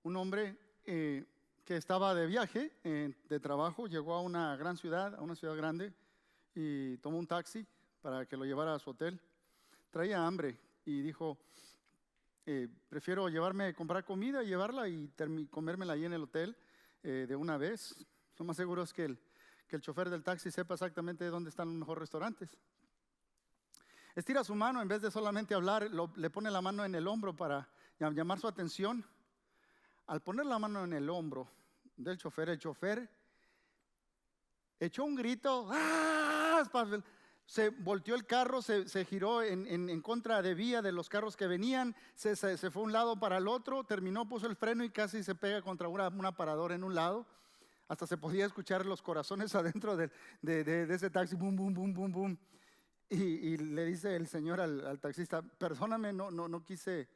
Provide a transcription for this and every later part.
un hombre que estaba de viaje, de trabajo, llegó a una gran ciudad, a una ciudad grande, y tomó un taxi para que lo llevara a su hotel. Traía hambre y dijo, prefiero comprar comida y llevarla y comérmela ahí en el hotel de una vez. Lo más seguro es que el chofer del taxi sepa exactamente dónde están los mejores restaurantes. Estira su mano, en vez de solamente hablar, le pone la mano en el hombro para llamar su atención. Al poner la mano en el hombro del chofer, el chofer echó un grito, ¡ah! Se volteó el carro, se giró en contra de vía de los carros que venían, se fue a un lado para el otro, terminó, puso el freno y casi se pega contra un aparador en un lado. Hasta se podía escuchar los corazones adentro de ese taxi, boom, boom, boom, boom, boom. Y le dice el señor al taxista, perdóname, no quise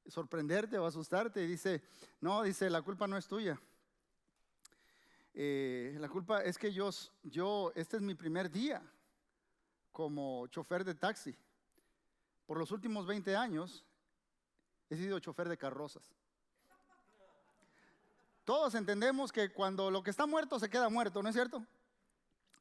sorprenderte o asustarte. Y dice, no, dice, la culpa no es tuya. La culpa es que este es mi primer día como chofer de taxi. Por los últimos 20 años he sido chofer de carrozas. Todos entendemos que cuando lo que está muerto se queda muerto, ¿no es cierto?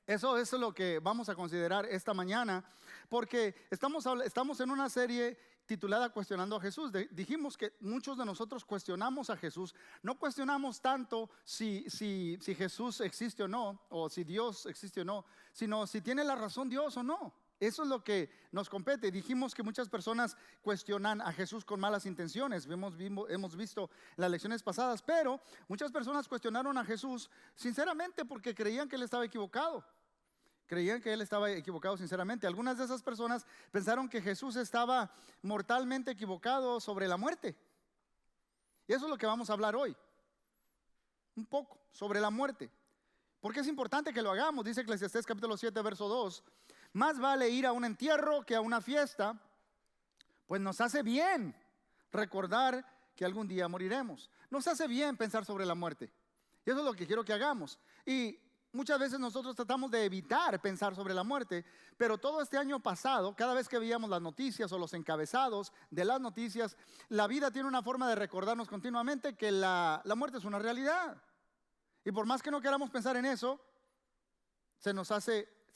Eso es lo que vamos a considerar esta mañana, porque estamos en una serie titulada Cuestionando a Jesús. Dijimos que muchos de nosotros cuestionamos a Jesús. No cuestionamos tanto si Jesús existe o no, o si Dios existe o no, sino si tiene la razón Dios o no. Eso es lo que nos compete. Dijimos que muchas personas cuestionan a Jesús con malas intenciones. Hemos visto en las lecciones pasadas, pero muchas personas cuestionaron a Jesús sinceramente porque creían que Él estaba equivocado. Creían que Él estaba equivocado sinceramente. Algunas de esas personas pensaron que Jesús estaba mortalmente equivocado sobre la muerte. Y eso es lo que vamos a hablar hoy. Un poco sobre la muerte. Porque es importante que lo hagamos. Dice Eclesiastés capítulo 7, verso 2. Más vale ir a un entierro que a una fiesta, pues nos hace bien recordar que algún día moriremos. Nos hace bien pensar sobre la muerte. Y eso es lo que quiero que hagamos. Y muchas veces nosotros tratamos de evitar pensar sobre la muerte, pero todo este año pasado, cada vez que veíamos las noticias o los encabezados de las noticias, la vida tiene una forma de recordarnos continuamente que la muerte es una realidad. Y por más que no queramos pensar en eso, se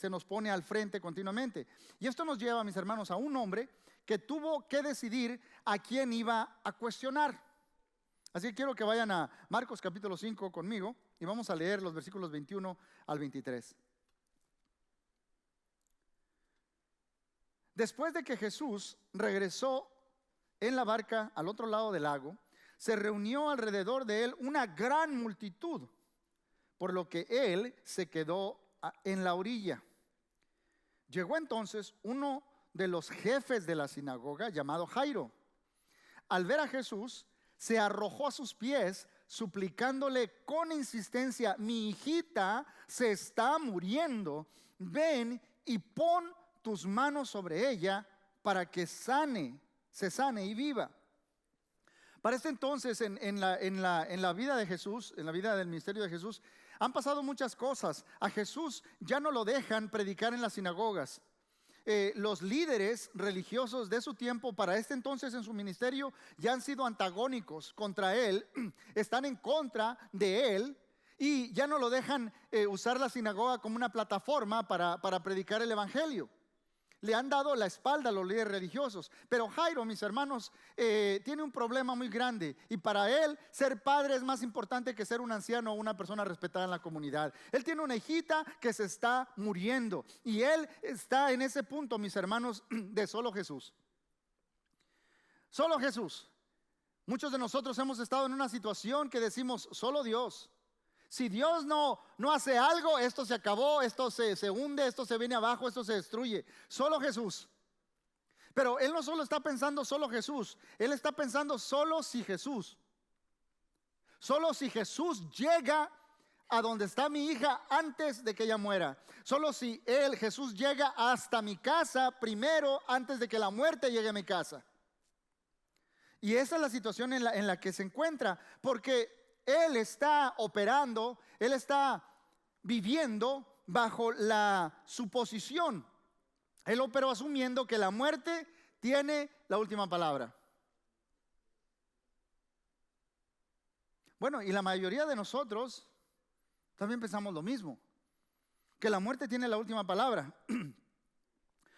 nos pone al frente continuamente. Y esto nos lleva, mis hermanos, a un hombre que tuvo que decidir a quién iba a cuestionar. Así que quiero que vayan a Marcos capítulo 5 conmigo y vamos a leer los versículos 21 al 23. Después de que Jesús regresó en la barca al otro lado del lago, se reunió alrededor de él una gran multitud, por lo que él se quedó en la orilla. Llegó entonces uno de los jefes de la sinagoga llamado Jairo. Al ver a Jesús, se arrojó a sus pies, suplicándole con insistencia: mi hijita se está muriendo, ven y pon tus manos sobre ella para que se sane y viva. Para este entonces, en la vida de Jesús, en la vida del ministerio de Jesús, han pasado muchas cosas. A Jesús ya no lo dejan predicar en las sinagogas. Los líderes religiosos de su tiempo, para este entonces en su ministerio, ya han sido antagónicos contra él, están en contra de él y ya no lo dejan usar la sinagoga como una plataforma para predicar el evangelio. Le han dado la espalda a los líderes religiosos. Pero Jairo, mis hermanos, tiene un problema muy grande. Y para él, ser padre es más importante que ser un anciano o una persona respetada en la comunidad. Él tiene una hijita que se está muriendo. Y él está en ese punto, mis hermanos, de solo Jesús. Solo Jesús. Muchos de nosotros hemos estado en una situación que decimos: solo Dios. Si Dios no hace algo, esto se acabó, esto se hunde, esto se viene abajo, esto se destruye. Solo Jesús. Pero él no solo está pensando solo Jesús, él está pensando solo si Jesús llega a donde está mi hija antes de que ella muera. Solo si Jesús llega hasta mi casa primero, antes de que la muerte llegue a mi casa. Y esa es la situación en la que se encuentra, porque él está operando, él está viviendo bajo la suposición. Él operó asumiendo que la muerte tiene la última palabra. Bueno, y la mayoría de nosotros también pensamos lo mismo, que la muerte tiene la última palabra.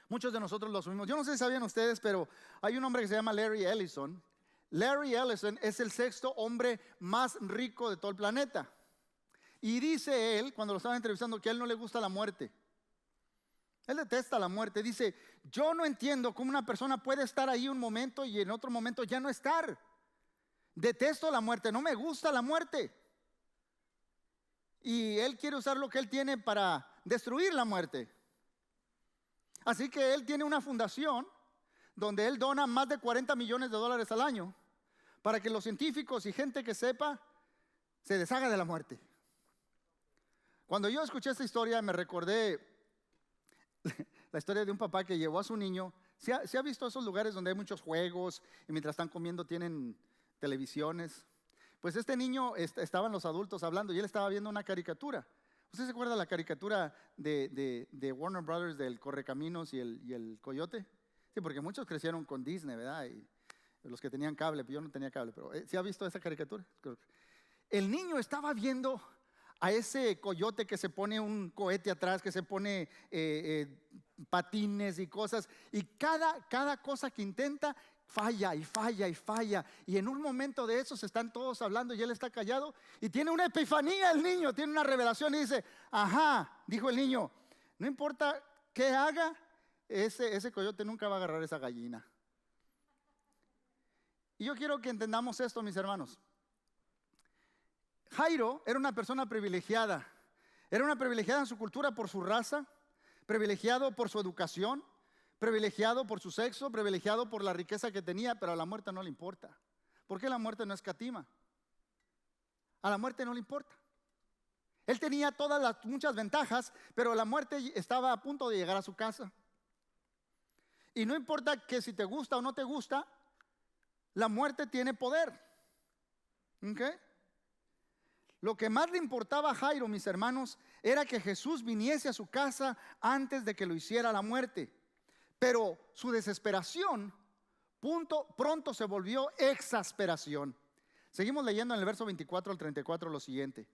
Muchos de nosotros lo asumimos. Yo no sé si sabían ustedes, pero hay un hombre que se llama Larry Ellison. Larry Ellison es el sexto hombre más rico de todo el planeta. Y dice él, cuando lo estaban entrevistando, que a él no le gusta la muerte. Él detesta la muerte. Dice, yo no entiendo cómo una persona puede estar ahí un momento y en otro momento ya no estar. Detesto la muerte, no me gusta la muerte. Y él quiere usar lo que él tiene para destruir la muerte. Así que él tiene una fundación donde él dona más de $40 millones al año para que los científicos y gente que sepa se deshaga de la muerte. Cuando yo escuché esta historia me recordé la historia de un papá que llevó a su niño. ¿Se ha visto esos lugares donde hay muchos juegos y mientras están comiendo tienen televisiones? Pues este niño, estaban los adultos hablando y él estaba viendo una caricatura. ¿Usted se acuerda de la caricatura de Warner Brothers del Correcaminos y el Coyote? Sí, porque muchos crecieron con Disney, ¿verdad? Y los que tenían cable, yo no tenía cable, pero ¿sí ha visto esa caricatura? El niño estaba viendo a ese coyote que se pone un cohete atrás, que se pone patines y cosas, y cada cosa que intenta falla y falla y falla, y en un momento de esos están todos hablando y él está callado y tiene una epifanía el niño, tiene una revelación y dice, ajá, dijo el niño, no importa qué haga, ese coyote nunca va a agarrar esa gallina. Y yo quiero que entendamos esto, mis hermanos. Jairo era una persona privilegiada. Era una privilegiada en su cultura por su raza, privilegiado por su educación, privilegiado por su sexo, privilegiado por la riqueza que tenía, pero a la muerte no le importa. ¿Por qué la muerte no escatima? A la muerte no le importa. Él tenía muchas ventajas, pero la muerte estaba a punto de llegar a su casa. Y no importa que si te gusta o no te gusta, la muerte tiene poder. ¿Ok? Lo que más le importaba a Jairo, mis hermanos, era que Jesús viniese a su casa antes de que lo hiciera la muerte. Pero su desesperación pronto se volvió exasperación. Seguimos leyendo en el verso 24 al 34 lo siguiente.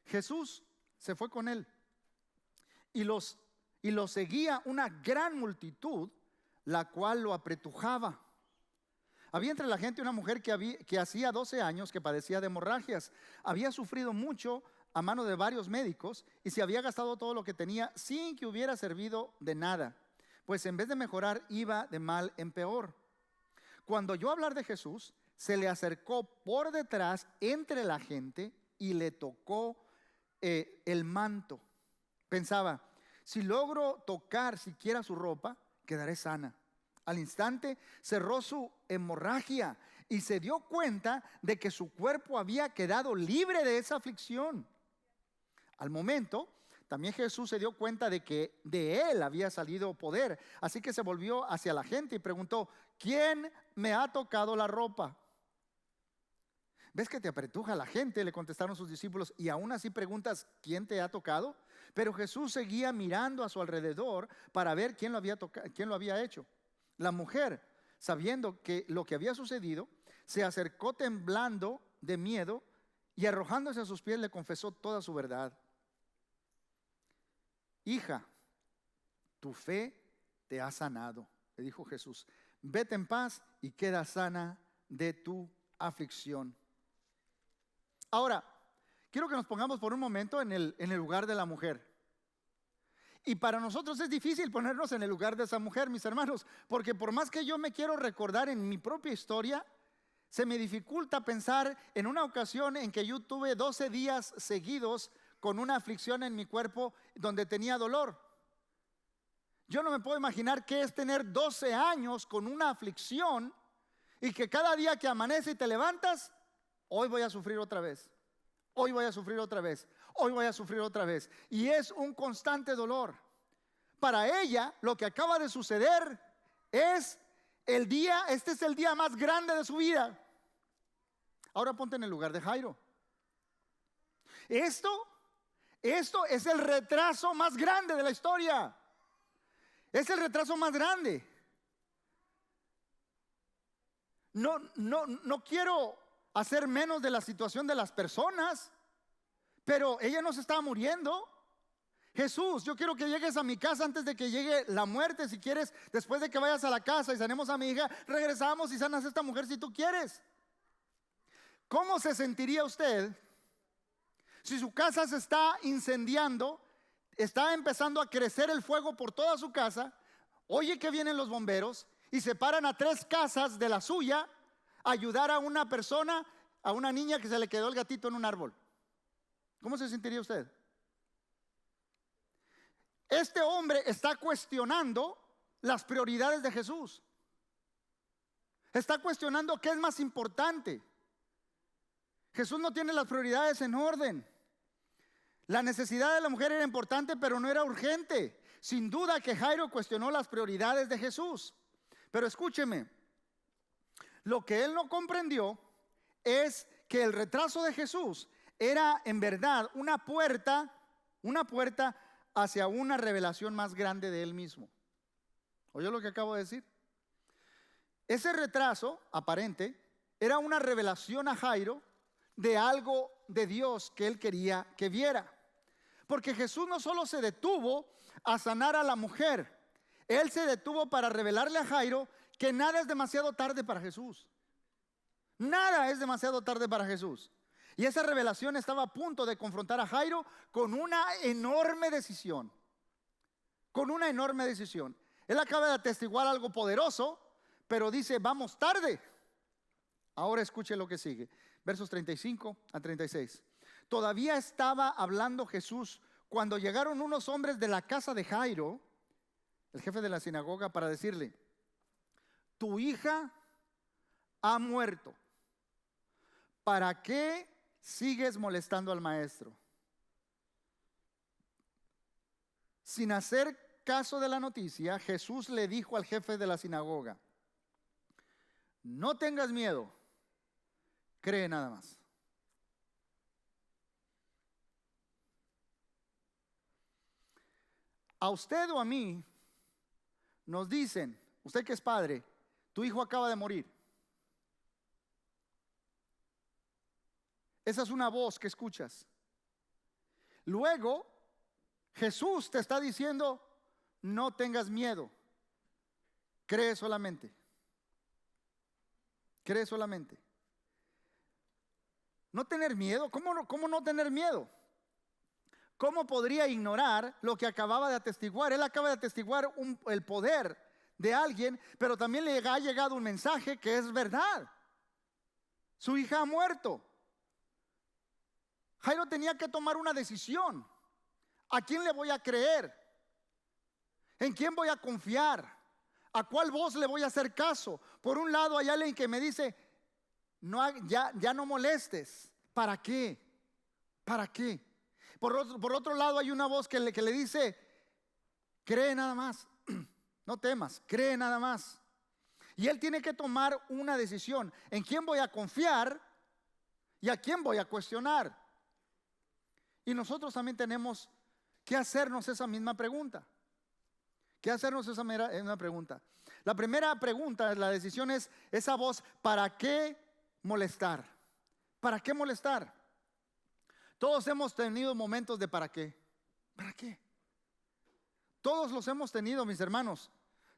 Jesús se fue con él y lo seguía una gran multitud, la cual lo apretujaba. Había entre la gente una mujer que hacía 12 años que padecía de hemorragias. Había sufrido mucho a mano de varios médicos y se había gastado todo lo que tenía sin que hubiera servido de nada. Pues en vez de mejorar, iba de mal en peor. Cuando oyó hablar de Jesús, se le acercó por detrás entre la gente y le tocó el manto. Pensaba, si logro tocar siquiera su ropa, quedaré sana. Al instante cerró su hemorragia y se dio cuenta de que su cuerpo había quedado libre de esa aflicción. Al momento, también Jesús se dio cuenta de que de él había salido poder. Así que se volvió hacia la gente y preguntó, ¿quién me ha tocado la ropa? ¿Ves que te apretuja la gente?, le contestaron sus discípulos, y aún así preguntas, ¿quién te ha tocado? Pero Jesús seguía mirando a su alrededor para ver quién lo había hecho. La mujer, sabiendo que lo que había sucedido, se acercó temblando de miedo y arrojándose a sus pies le confesó toda su verdad. Hija, tu fe te ha sanado, le dijo Jesús. Vete en paz y queda sana de tu aflicción. Ahora, quiero que nos pongamos por un momento en el lugar de la mujer. Y para nosotros es difícil ponernos en el lugar de esa mujer, mis hermanos, porque por más que yo me quiero recordar en mi propia historia, se me dificulta pensar en una ocasión en que yo tuve 12 días seguidos con una aflicción en mi cuerpo donde tenía dolor. Yo no me puedo imaginar qué es tener 12 años con una aflicción y que cada día que amanece y te levantas, hoy voy a sufrir otra vez. Hoy voy a sufrir otra vez. Hoy voy a sufrir otra vez. Y es un constante dolor. Para ella, lo que acaba de suceder es este es el día más grande de su vida. Ahora ponte en el lugar de Jairo. Esto es el retraso más grande de la historia. Es el retraso más grande. No quiero hacer menos de la situación de las personas, pero ella no se estaba muriendo. Jesús, yo quiero que llegues a mi casa antes de que llegue la muerte. Si quieres, después de que vayas a la casa y sanemos a mi hija, regresamos y sanas a esta mujer si tú quieres. ¿Cómo se sentiría usted si su casa se está incendiando, está empezando a crecer el fuego por toda su casa, oye que vienen los bomberos y se paran a 3 casas de la suya a ayudar a una persona, a una niña que se le quedó el gatito en un árbol? ¿Cómo se sentiría usted? Este hombre está cuestionando las prioridades de Jesús. Está cuestionando qué es más importante. Jesús no tiene las prioridades en orden. La necesidad de la mujer era importante, pero no era urgente. Sin duda que Jairo cuestionó las prioridades de Jesús. Pero escúcheme, lo que él no comprendió es que el retraso de Jesús era en verdad una puerta hacia una revelación más grande de él mismo. ¿Oyó lo que acabo de decir? Ese retraso aparente era una revelación a Jairo de algo de Dios que él quería que viera. Porque Jesús no solo se detuvo a sanar a la mujer, él se detuvo para revelarle a Jairo que nada es demasiado tarde para Jesús. Nada es demasiado tarde para Jesús. Y esa revelación estaba a punto de confrontar a Jairo con una enorme decisión. Con una enorme decisión. Él acaba de atestiguar algo poderoso, pero dice, vamos tarde. Ahora escuche lo que sigue. Versos 35 a 36. Todavía estaba hablando Jesús cuando llegaron unos hombres de la casa de Jairo, el jefe de la sinagoga, para decirle, tu hija ha muerto. ¿Para qué sigues molestando al maestro? Sin hacer caso de la noticia, Jesús le dijo al jefe de la sinagoga, no tengas miedo, cree nada más. A usted o a mí nos dicen, usted que es padre, tu hijo acaba de morir. Esa es una voz que escuchas. Luego, Jesús te está diciendo, no tengas miedo, cree solamente. Cree solamente. No tener miedo, ¿cómo no tener miedo? ¿Cómo podría ignorar lo que acababa de atestiguar? Él acaba de atestiguar el poder de alguien, pero también le ha llegado un mensaje que es verdad. Su hija ha muerto. Jairo tenía que tomar una decisión. ¿A quién le voy a creer? ¿En quién voy a confiar? ¿A cuál voz le voy a hacer caso? Por un lado hay alguien que me dice, no, ya no molestes. ¿Para qué? ¿Para qué? Por otro lado hay una voz que le dice, cree nada más. No temas, cree nada más. Y él tiene que tomar una decisión. ¿En quién voy a confiar y a quién voy a cuestionar? Y nosotros también tenemos que hacernos esa misma pregunta. ¿Qué hacernos esa misma pregunta? La primera pregunta, la decisión es esa voz, ¿para qué molestar? ¿Para qué molestar? Todos hemos tenido momentos de ¿para qué? ¿Para qué? Todos los hemos tenido, mis hermanos.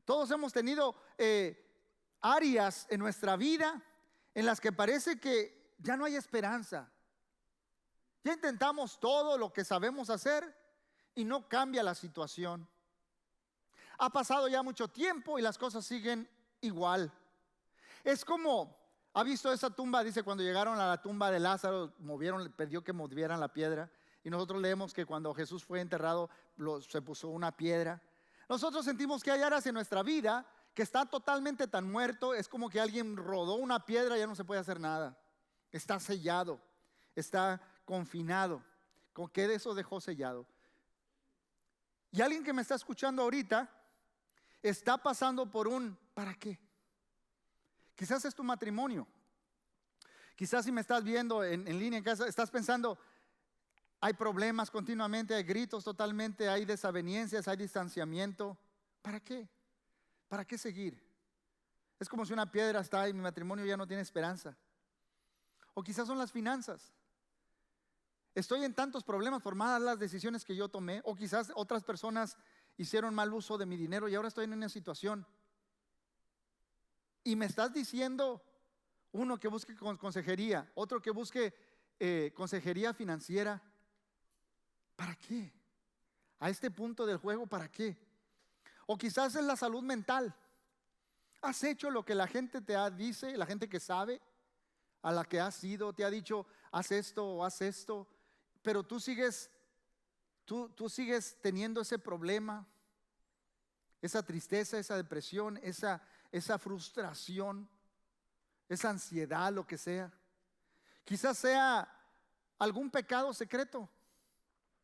Todos hemos tenido áreas en nuestra vida en las que parece que ya no hay esperanza. Ya intentamos todo lo que sabemos hacer y no cambia la situación. Ha pasado ya mucho tiempo y las cosas siguen igual. Es como, ¿ha visto esa tumba? Dice, cuando llegaron a la tumba de Lázaro, pidió que movieran la piedra. Y nosotros leemos que cuando Jesús fue enterrado, se puso una piedra. Nosotros sentimos que hay áreas en nuestra vida que está totalmente tan muerto. Es como que alguien rodó una piedra y ya no se puede hacer nada. Está sellado, está confinado. ¿Con qué de eso dejó sellado? Y alguien que me está escuchando ahorita está pasando por un ¿para qué? Quizás es tu matrimonio. Quizás si me estás viendo en línea en casa, estás pensando, hay problemas continuamente, hay gritos totalmente, hay desavenencias, hay distanciamiento. ¿Para qué? ¿Para qué seguir? Es como si una piedra está y mi matrimonio ya no tiene esperanza. O quizás son las finanzas. Estoy en tantos problemas por malas decisiones que yo tomé. O quizás otras personas hicieron mal uso de mi dinero y ahora estoy en una situación. Y me estás diciendo, uno que busque consejería, otro que busque consejería financiera. ¿Para qué? A este punto del juego, ¿para qué? O quizás es la salud mental. ¿Has hecho lo que la gente dice, la gente que sabe, a la que has ido, te ha dicho, haz esto o haz esto, pero tú sigues teniendo ese problema, esa tristeza, esa depresión, esa frustración, esa ansiedad, lo que sea? Quizás sea algún pecado secreto,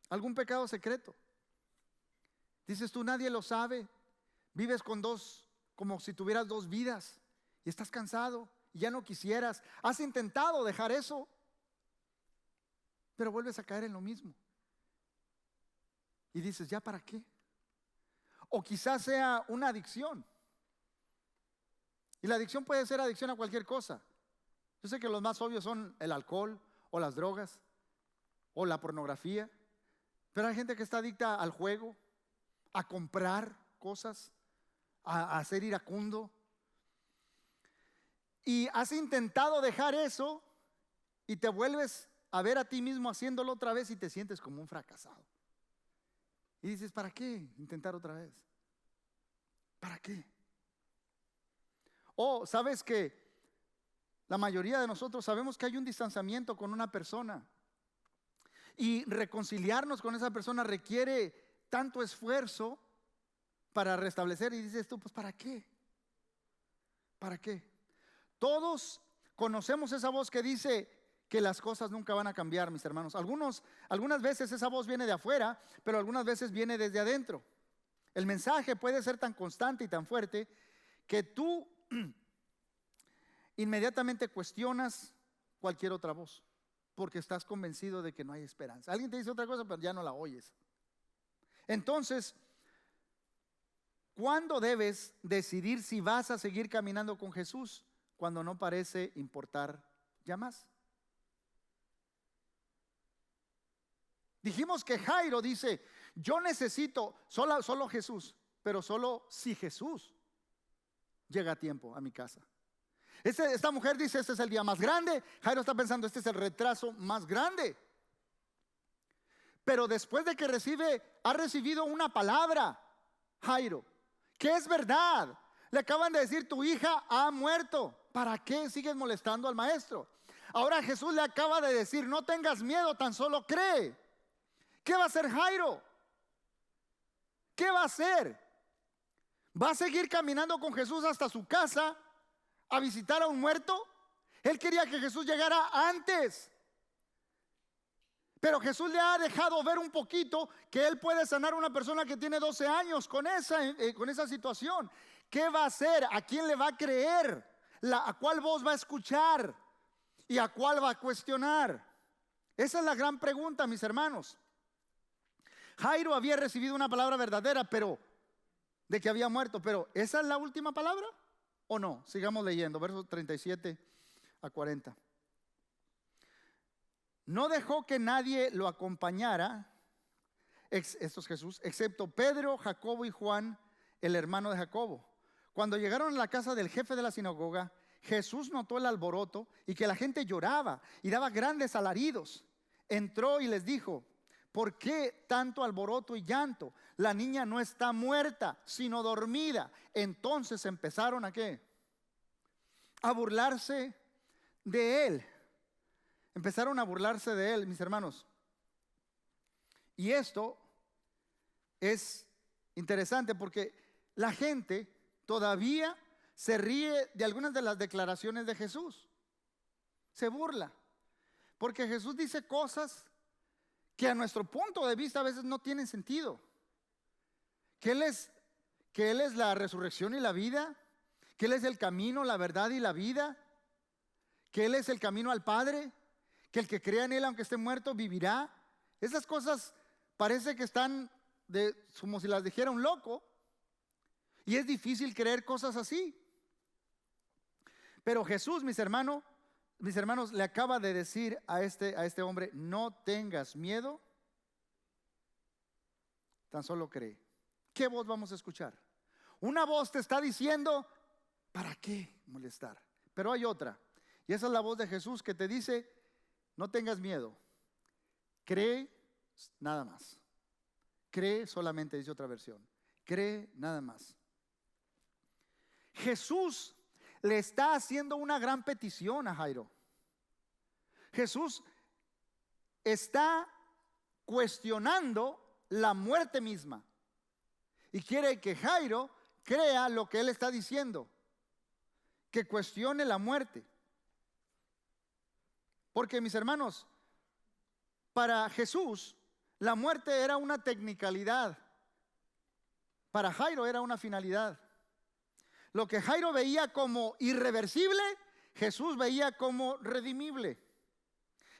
algún pecado secreto. Dices tú, nadie lo sabe. Vives como si tuvieras dos vidas y estás cansado y ya no quisieras. Has intentado dejar eso, pero vuelves a caer en lo mismo. Y dices, ¿ya para qué? O quizás sea una adicción. Y la adicción puede ser adicción a cualquier cosa. Yo sé que los más obvios son el alcohol o las drogas o la pornografía, pero hay gente que está adicta al juego, a comprar cosas, a ser iracundo. Y has intentado dejar eso y te vuelves a ver a ti mismo haciéndolo otra vez y te sientes como un fracasado. Y dices, ¿para qué intentar otra vez? ¿Para qué? O sabes que la mayoría de nosotros sabemos que hay un distanciamiento con una persona y reconciliarnos con esa persona requiere tanto esfuerzo para restablecer, y dices tú, pues ¿para qué? ¿Para qué? Todos conocemos esa voz que dice que las cosas nunca van a cambiar, mis hermanos. Algunas veces esa voz viene de afuera, pero algunas veces viene desde adentro. El mensaje puede ser tan constante y tan fuerte que tú inmediatamente cuestionas cualquier otra voz, porque estás convencido de que no hay esperanza. Alguien te dice otra cosa, pero ya no la oyes. Entonces, ¿cuándo debes decidir si vas a seguir caminando con Jesús? Cuando no parece importar ya más. Dijimos que Jairo dice, yo necesito solo Jesús, pero solo si Jesús llega a tiempo a mi casa. Esta mujer dice, este es el día más grande. Jairo está pensando, este es el retraso más grande. Pero después de que ha recibido una palabra, Jairo, que es verdad. Le acaban de decir, tu hija ha muerto. ¿Para qué sigues molestando al maestro? Ahora Jesús le acaba de decir, no tengas miedo, tan solo cree. ¿Qué va a hacer Jairo? ¿Qué va a hacer? ¿Va a seguir caminando con Jesús hasta su casa a visitar a un muerto? Él quería que Jesús llegara antes. Pero Jesús le ha dejado ver un poquito que él puede sanar a una persona que tiene 12 años con esa situación. ¿Qué va a hacer? ¿A quién le va a creer? ¿A cuál voz va a escuchar? ¿Y a cuál va a cuestionar? Esa es la gran pregunta, mis hermanos. Jairo había recibido una palabra verdadera, pero de que había muerto. Pero ¿esa es la última palabra o no? Sigamos leyendo, versos 37 a 40. No dejó que nadie lo acompañara, esto es Jesús, excepto Pedro, Jacobo y Juan, el hermano de Jacobo. Cuando llegaron a la casa del jefe de la sinagoga, Jesús notó el alboroto y que la gente lloraba y daba grandes alaridos. Entró y les dijo, ¿por qué tanto alboroto y llanto? La niña no está muerta, sino dormida. Entonces empezaron ¿a qué? A burlarse de él. Empezaron a burlarse de él, mis hermanos. Y esto es interesante porque la gente todavía se ríe de algunas de las declaraciones de Jesús. Se burla. Porque Jesús dice cosas que a nuestro punto de vista a veces no tienen sentido. Que Él es la resurrección y la vida. Que Él es el camino, la verdad y la vida. Que Él es el camino al Padre. Que el que crea en Él, aunque esté muerto, vivirá. Esas cosas parece que están como si las dijera un loco. Y es difícil creer cosas así. Pero Jesús, mis hermanos, mis hermanos, le acaba de decir a este hombre: no tengas miedo, tan solo cree. ¿Qué voz vamos a escuchar? Una voz te está diciendo: ¿para qué molestar? Pero hay otra, y esa es la voz de Jesús que te dice: no tengas miedo, cree nada más. Cree solamente, dice otra versión. Cree nada más. Jesús le está haciendo una gran petición a Jairo. Jesús está cuestionando la muerte misma y quiere que Jairo crea lo que él está diciendo, que cuestione la muerte. Porque, mis hermanos, para Jesús la muerte era una tecnicalidad, para Jairo era una finalidad. Lo que Jairo veía como irreversible, Jesús veía como redimible.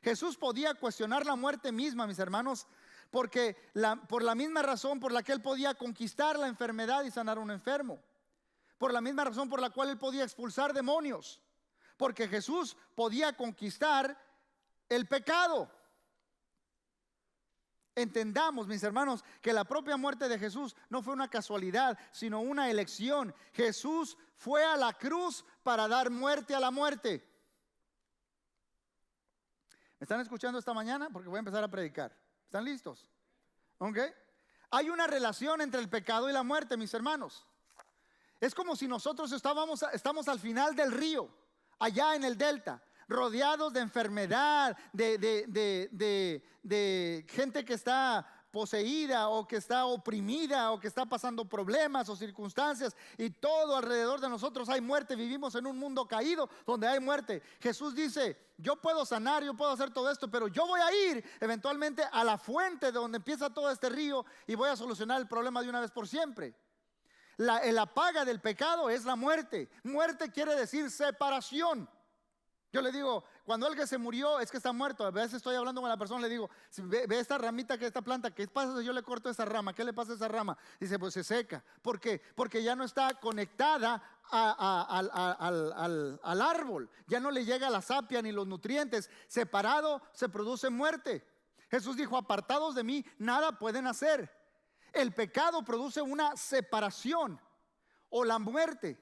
Jesús podía cuestionar la muerte misma, mis hermanos, porque por la misma razón por la que él podía conquistar la enfermedad y sanar a un enfermo, por la misma razón por la cual él podía expulsar demonios, porque Jesús podía conquistar el pecado. Entendamos, mis hermanos, que la propia muerte de Jesús no fue una casualidad, sino una elección. Jesús fue a la cruz para dar muerte a la muerte. ¿Me están escuchando esta mañana? Porque voy a empezar a predicar. ¿Están listos? ¿Ok? Hay una relación entre el pecado y la muerte, mis hermanos. Es como si nosotros estamos al final del río, allá en el delta, rodeados de enfermedad, de gente que está poseída o que está oprimida o que está pasando problemas o circunstancias, y todo alrededor de nosotros hay muerte. Vivimos en un mundo caído donde hay muerte. Jesús dice: yo puedo sanar, yo puedo hacer todo esto, pero yo voy a ir eventualmente a la fuente de donde empieza todo este río y voy a solucionar el problema de una vez por siempre. La paga del pecado es la muerte. Muerte quiere decir separación. Yo le digo, cuando alguien se murió, es que está muerto. A veces estoy hablando con la persona, le digo: ve esta ramita, que esta planta, ¿qué pasa si yo le corto esa rama? ¿Qué le pasa a esa rama? Dice: pues se seca. ¿Por qué? Porque ya no está conectada al árbol. Ya no le llega la savia ni los nutrientes. Separado se produce muerte. Jesús dijo: apartados de mí nada pueden hacer. El pecado produce una separación o la muerte.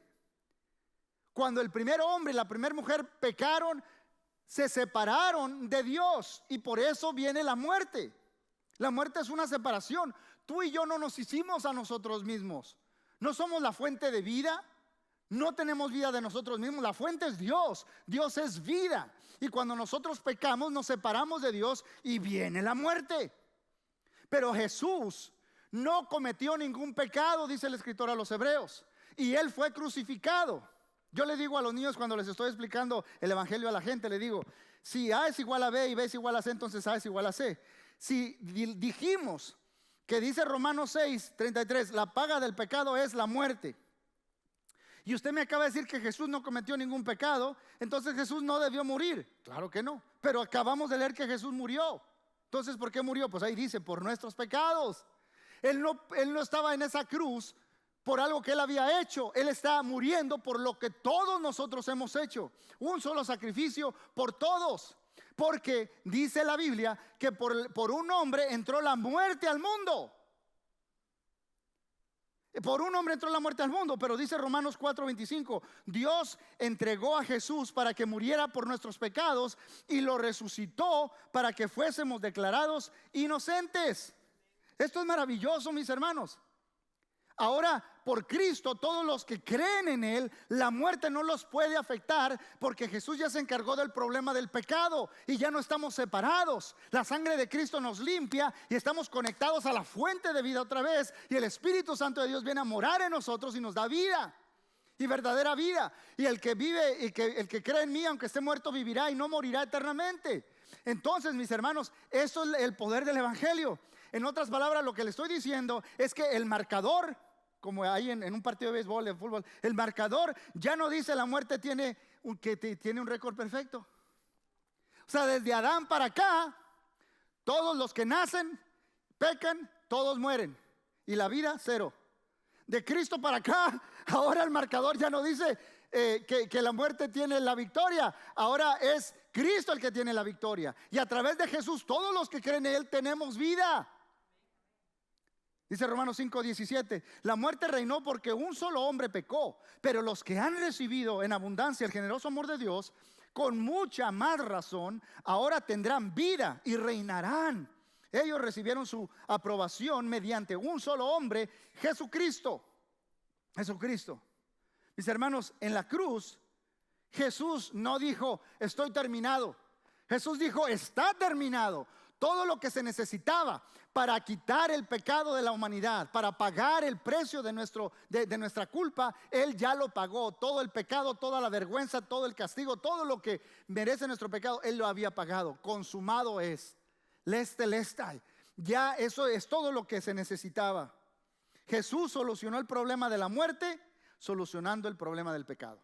Cuando el primer hombre y la primera mujer pecaron, se separaron de Dios, y por eso viene la muerte. La muerte es una separación. Tú y yo no nos hicimos a nosotros mismos. No somos la fuente de vida. No tenemos vida de nosotros mismos. La fuente es Dios. Dios es vida. Y cuando nosotros pecamos, nos separamos de Dios y viene la muerte. Pero Jesús no cometió ningún pecado, dice el escritor a los Hebreos, y Él fue crucificado. Yo le digo a los niños, cuando les estoy explicando el evangelio a la gente, le digo: si A es igual a B y B es igual a C, entonces A es igual a C. Si dijimos que dice Romanos 6:33, la paga del pecado es la muerte, y usted me acaba de decir que Jesús no cometió ningún pecado, entonces Jesús no debió morir. Claro que no, pero acabamos de leer que Jesús murió. Entonces, ¿por qué murió? Pues ahí dice: por nuestros pecados. Él no estaba en esa cruz por algo que Él había hecho. Él está muriendo por lo que todos nosotros hemos hecho. Un solo sacrificio por todos. Porque dice la Biblia que por un hombre entró la muerte al mundo. Por un hombre entró la muerte al mundo. Pero dice Romanos 4:25: Dios entregó a Jesús para que muriera por nuestros pecados y lo resucitó para que fuésemos declarados inocentes. Esto es maravilloso, mis hermanos. Ahora, por Cristo, todos los que creen en Él, la muerte no los puede afectar, porque Jesús ya se encargó del problema del pecado y ya no estamos separados. La sangre de Cristo nos limpia y estamos conectados a la fuente de vida otra vez, y el Espíritu Santo de Dios viene a morar en nosotros y nos da vida y verdadera vida. Y el que vive y el que cree en mí, aunque esté muerto, vivirá y no morirá eternamente. Entonces, mis hermanos, eso es el poder del evangelio. En otras palabras, lo que le estoy diciendo es que el marcador, como hay en un partido de béisbol, de fútbol, el marcador ya no dice la muerte tiene un récord perfecto. O sea, desde Adán para acá, todos los que nacen, pecan, todos mueren, y la vida, cero. De Cristo para acá, ahora el marcador ya no dice que la muerte tiene la victoria. Ahora es Cristo el que tiene la victoria. Y a través de Jesús, todos los que creen en Él tenemos vida. Dice Romanos 5:17, la muerte reinó porque un solo hombre pecó, pero los que han recibido en abundancia el generoso amor de Dios, con mucha más razón, ahora tendrán vida y reinarán. Ellos recibieron su aprobación mediante un solo hombre, Jesucristo. Jesucristo. Mis hermanos, en la cruz, Jesús no dijo, estoy terminado. Jesús dijo, está terminado. Todo lo que se necesitaba para quitar el pecado de la humanidad, para pagar el precio de nuestra culpa, Él ya lo pagó. Todo el pecado, toda la vergüenza, todo el castigo, todo lo que merece nuestro pecado, Él lo había pagado. Consumado es. Lestai. Ya eso es todo lo que se necesitaba. Jesús solucionó el problema de la muerte, solucionando el problema del pecado.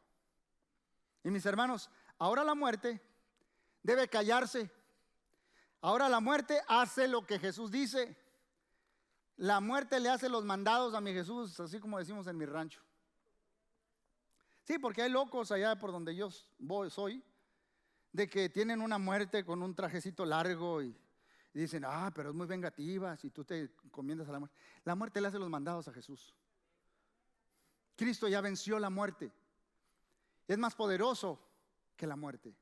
Y mis hermanos, ahora la muerte debe callarse. Ahora la muerte hace lo que Jesús dice. La muerte le hace los mandados a mi Jesús, así como decimos en mi rancho. Sí, porque hay locos allá por donde yo soy, de que tienen una muerte con un trajecito largo y dicen, pero es muy vengativa si tú te encomiendas a la muerte. La muerte le hace los mandados a Jesús. Cristo ya venció la muerte. Es más poderoso que la muerte.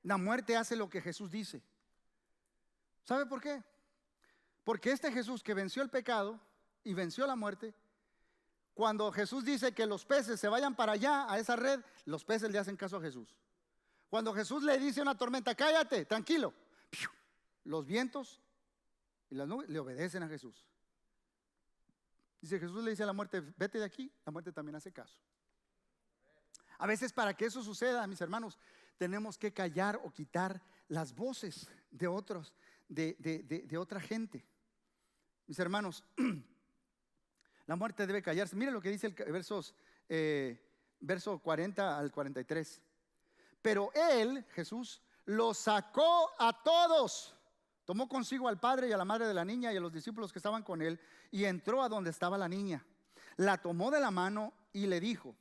La muerte hace lo que Jesús dice. ¿Sabe por qué? Porque este Jesús que venció el pecado y venció la muerte, cuando Jesús dice que los peces se vayan para allá, a esa red, los peces le hacen caso a Jesús. Cuando Jesús le dice a una tormenta, cállate, tranquilo, los vientos y las nubes le obedecen a Jesús. Dice, Jesús le dice a la muerte, vete de aquí, la muerte también hace caso. A veces para que eso suceda, mis hermanos, tenemos que callar o quitar las voces de otros, de otra gente. Mis hermanos, la muerte debe callarse. Mira lo que dice el verso 40 al 43. Pero Él, Jesús, los sacó a todos. Tomó consigo al padre y a la madre de la niña y a los discípulos que estaban con él y entró a donde estaba la niña. La tomó de la mano y le dijo,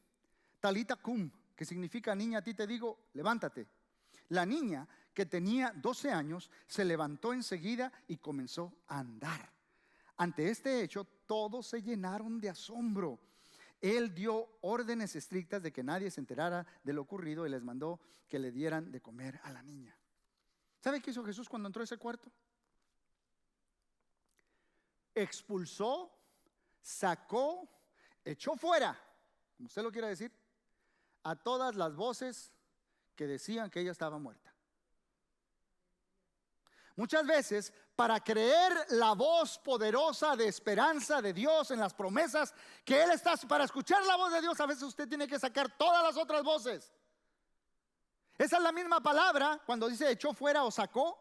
Talita cum, que significa niña, a ti te digo, levántate. La niña, que tenía 12 años, se levantó enseguida y comenzó a andar. Ante este hecho, todos se llenaron de asombro. Él dio órdenes estrictas de que nadie se enterara de lo ocurrido y les mandó que le dieran de comer a la niña. ¿Sabe qué hizo Jesús cuando entró a ese cuarto? Expulsó, sacó, echó fuera, como usted lo quiera decir, a todas las voces que decían que ella estaba muerta. Muchas veces, para creer la voz poderosa de esperanza de Dios en las promesas que Él está, para escuchar la voz de Dios, a veces usted tiene que sacar todas las otras voces. Esa es la misma palabra cuando dice echó fuera o sacó.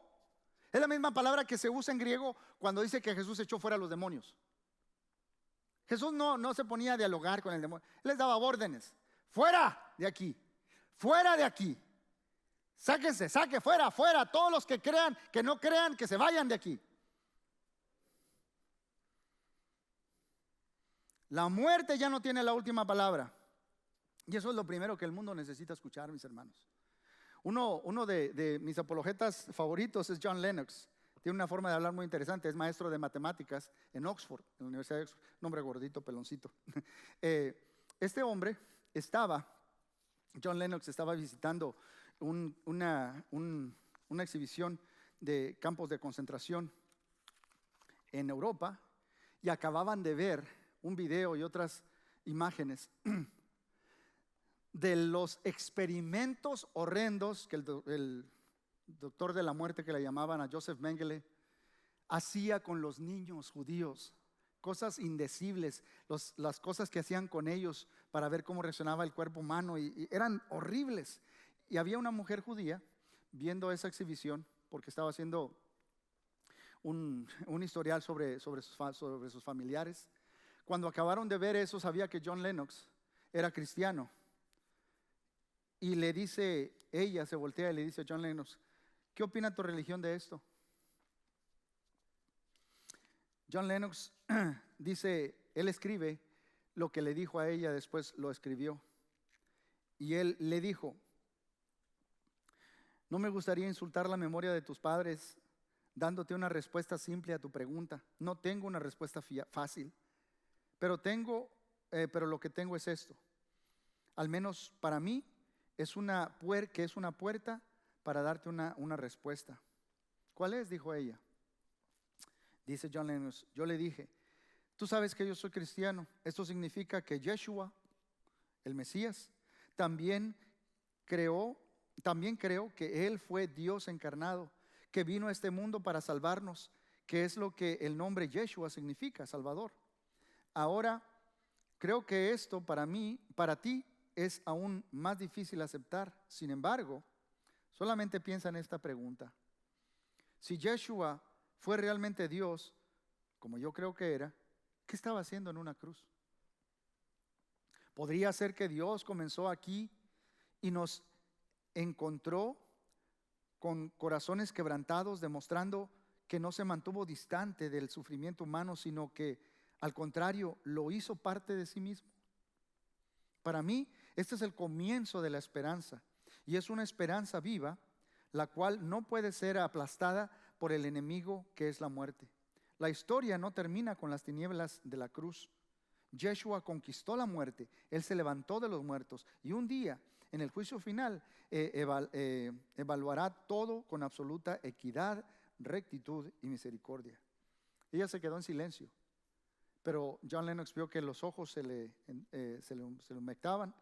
Es la misma palabra que se usa en griego cuando dice que Jesús echó fuera a los demonios. Jesús no se ponía a dialogar con el demonio. Él les daba órdenes. Fuera de aquí, fuera de aquí. Sáquense, fuera, fuera. Todos los que crean, que no crean, que se vayan de aquí. La muerte ya no tiene la última palabra. Y eso es lo primero que el mundo necesita escuchar, mis hermanos. Uno de mis apologetas favoritos es John Lennox. Tiene una forma de hablar muy interesante. Es maestro de matemáticas en Oxford, en la Universidad de Oxford. Un hombre gordito, peloncito. Este hombre John Lennox estaba visitando una exhibición de campos de concentración en Europa y acababan de ver un video y otras imágenes de los experimentos horrendos que el doctor de la muerte, que le llamaban a Joseph Mengele, hacía con los niños judíos. Cosas indecibles, las cosas que hacían con ellos para ver cómo reaccionaba el cuerpo humano y eran horribles. Y había una mujer judía viendo esa exhibición porque estaba haciendo un historial sobre sus familiares. Cuando acabaron de ver eso, sabía que John Lennox era cristiano. Y le dice, ella se voltea y le dice a John Lennox, ¿qué opina tu religión de esto? John Lennox dice, él escribe lo que le dijo a ella, después lo escribió. Y él le dijo: no me gustaría insultar la memoria de tus padres dándote una respuesta simple a tu pregunta. No tengo una respuesta fácil, pero lo que tengo es esto. Al menos para mí es una puerta para darte una respuesta. ¿Cuál es?, dijo ella. Dice John Lennox: yo le dije, tú sabes que yo soy cristiano. Esto significa que Yeshua, el Mesías, también creo que Él fue Dios encarnado, que vino a este mundo para salvarnos, que es lo que el nombre Yeshua significa, Salvador. Ahora, creo que esto para ti, es aún más difícil aceptar. Sin embargo, solamente piensa en esta pregunta: si Yeshua fue realmente Dios, como yo creo que era, ¿qué estaba haciendo en una cruz? ¿Podría ser que Dios comenzó aquí y nos encontró con corazones quebrantados, demostrando que no se mantuvo distante del sufrimiento humano, sino que al contrario lo hizo parte de sí mismo? Para mí, este es el comienzo de la esperanza, y es una esperanza viva, la cual no puede ser aplastada por el enemigo, que es la muerte. La historia no termina con las tinieblas de la cruz. Yeshua conquistó la muerte, Él se levantó de los muertos, y un día, en el juicio final, evaluará todo con absoluta equidad, rectitud y misericordia. Ella se quedó en silencio, pero John Lennox vio que los ojos se le humectaban,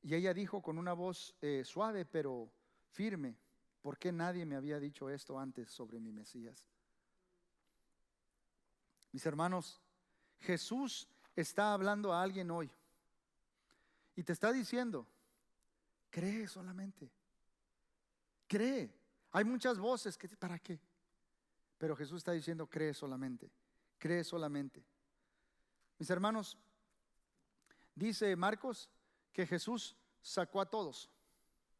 y ella dijo con una voz suave pero firme: ¿por qué nadie me había dicho esto antes sobre mi Mesías? Mis hermanos, Jesús está hablando a alguien hoy y te está diciendo: cree solamente, cree. Hay muchas voces que ¿para qué? Pero Jesús está diciendo: cree solamente, cree solamente. Mis hermanos, dice Marcos que Jesús sacó a todos.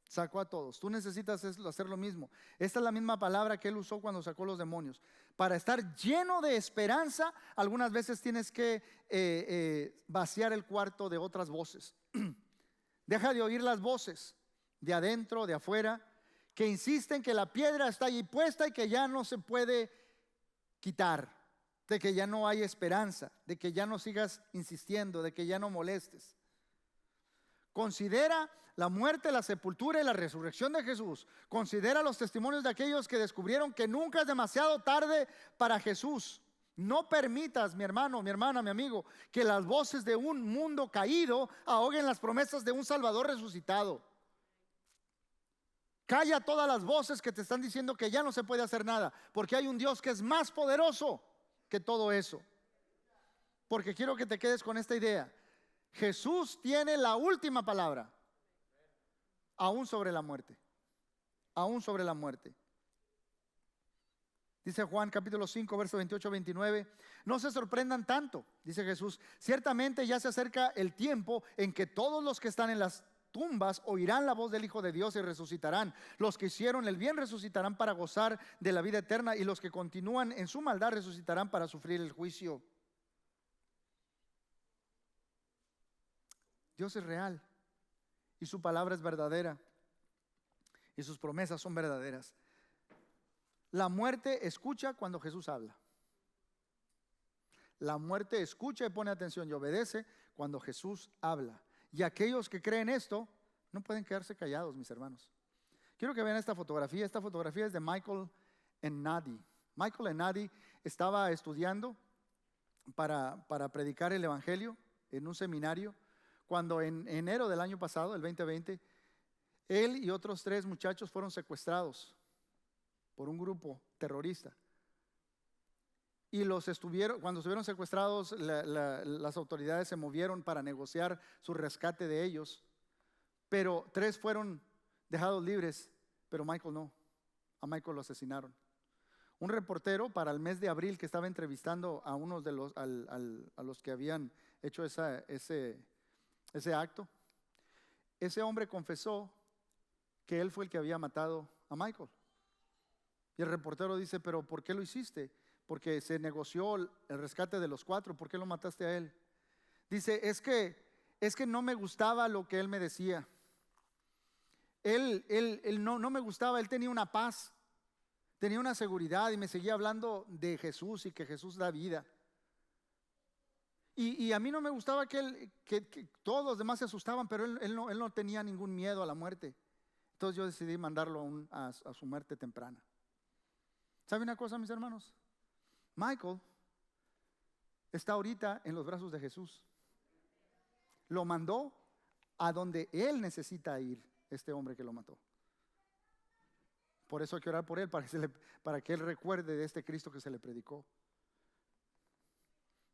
Sacó a todos. Tú necesitas hacer lo mismo. Esta es la misma palabra que Él usó cuando sacó los demonios. Para estar lleno de esperanza, algunas veces tienes que vaciar el cuarto de otras voces. Deja de oír las voces de adentro, de afuera, que insisten que la piedra está allí puesta y que ya no se puede quitar, de que ya no hay esperanza, de que ya no sigas insistiendo, de que ya no molestes. Considera la muerte, la sepultura y la resurrección de Jesús. Considera los testimonios de aquellos que descubrieron que nunca es demasiado tarde para Jesús. No permitas, mi hermano, mi hermana, mi amigo, que las voces de un mundo caído ahoguen las promesas de un Salvador resucitado. Calla todas las voces que te están diciendo que ya no se puede hacer nada, porque hay un Dios que es más poderoso que todo eso. Porque quiero que te quedes con esta idea: Jesús tiene la última palabra, aún sobre la muerte. Aún sobre la muerte. Dice Juan capítulo 5, verso 28-29: no se sorprendan tanto, dice Jesús, ciertamente ya se acerca el tiempo en que todos los que están en las tumbas oirán la voz del Hijo de Dios y resucitarán. Los que hicieron el bien resucitarán para gozar de la vida eterna, y los que continúan en su maldad resucitarán para sufrir el juicio. Dios es real y su palabra es verdadera y sus promesas son verdaderas. La muerte escucha cuando Jesús habla. La muerte escucha y pone atención y obedece cuando Jesús habla. Y aquellos que creen esto no pueden quedarse callados, mis hermanos. Quiero que vean esta fotografía. Esta fotografía es de Michael Ennadi. Michael Ennadi estaba estudiando para predicar el evangelio en un seminario, cuando en enero del año pasado, el 2020, él y otros 3 muchachos fueron secuestrados por un grupo terrorista. Y cuando estuvieron secuestrados, las autoridades se movieron para negociar su rescate de ellos, pero 3 fueron dejados libres, pero Michael no. A Michael lo asesinaron. Un reportero, para el mes de abril, que estaba entrevistando a unos de los que habían hecho ese acto, ese hombre confesó que él fue el que había matado a Michael. Y el reportero dice: pero ¿por qué lo hiciste? Porque se negoció el rescate de los 4, ¿por qué lo mataste a él? Dice: es que es que no me gustaba lo que él me decía. Él no me gustaba, él tenía una paz, tenía una seguridad y me seguía hablando de Jesús y que Jesús da vida. Y a mí no me gustaba que todos los demás se asustaban, pero él no tenía ningún miedo a la muerte. Entonces yo decidí mandarlo a su muerte temprana. ¿Sabe una cosa, mis hermanos? Michael está ahorita en los brazos de Jesús. Lo mandó a donde él necesita ir, este hombre que lo mató. Por eso hay que orar por él, para que él recuerde de este Cristo que se le predicó.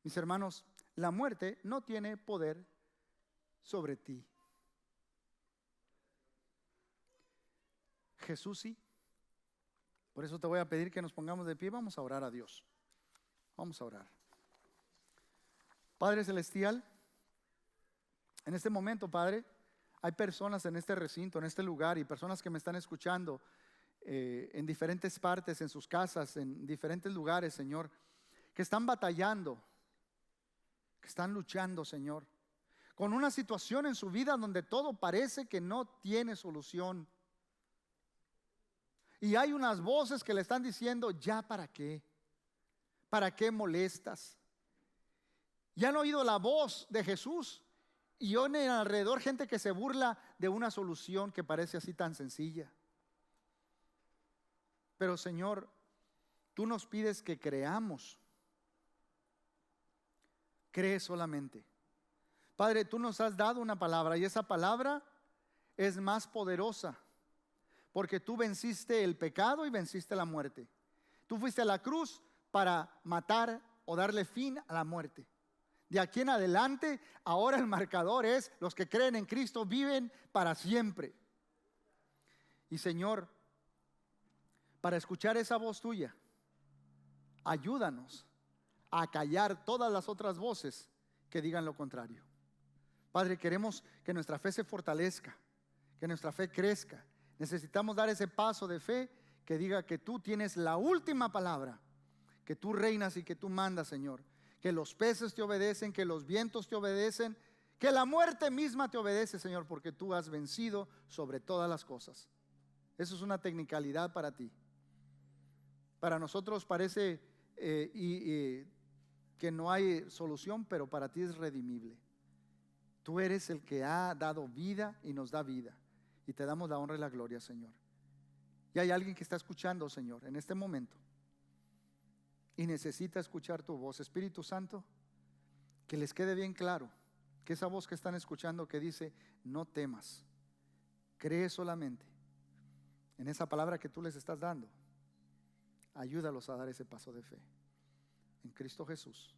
Mis hermanos, la muerte no tiene poder sobre ti. Jesús sí. Por eso te voy a pedir que nos pongamos de pie. Vamos a orar a Dios. Vamos a orar. Padre Celestial, en este momento, Padre, hay personas en este recinto, en este lugar, y personas que me están escuchando en diferentes partes, en sus casas, en diferentes lugares, Señor, que están batallando, que están luchando, Señor, con una situación en su vida donde todo parece que no tiene solución. Y hay unas voces que le están diciendo, ¿ya para qué? ¿Para qué molestas? Ya han oído la voz de Jesús y oyen alrededor gente que se burla de una solución que parece así tan sencilla. Pero Señor, tú nos pides que creamos. Cree solamente. Padre, tú nos has dado una palabra y esa palabra es más poderosa, porque tú venciste el pecado y venciste la muerte. Tú fuiste a la cruz para matar o darle fin a la muerte. De aquí en adelante, ahora el marcador es: los que creen en Cristo viven para siempre. Y Señor, para escuchar esa voz tuya, ayúdanos a callar todas las otras voces que digan lo contrario. Padre, queremos que nuestra fe se fortalezca, que nuestra fe crezca. Necesitamos dar ese paso de fe que diga que tú tienes la última palabra, que tú reinas y que tú mandas, Señor. Que los peces te obedecen, que los vientos te obedecen, que la muerte misma te obedece, Señor, porque tú has vencido sobre todas las cosas. Eso es una tecnicalidad para ti. Para nosotros parece que no hay solución, pero para ti es redimible. Tú eres el que ha dado vida y nos da vida, y te damos la honra y la gloria, Señor. Y hay alguien que está escuchando, Señor, en este momento, y necesita escuchar tu voz. Espíritu Santo, que les quede bien claro que esa voz que están escuchando que dice: no temas, cree solamente en esa palabra que tú les estás dando. Ayúdalos a dar ese paso de fe en Cristo Jesús.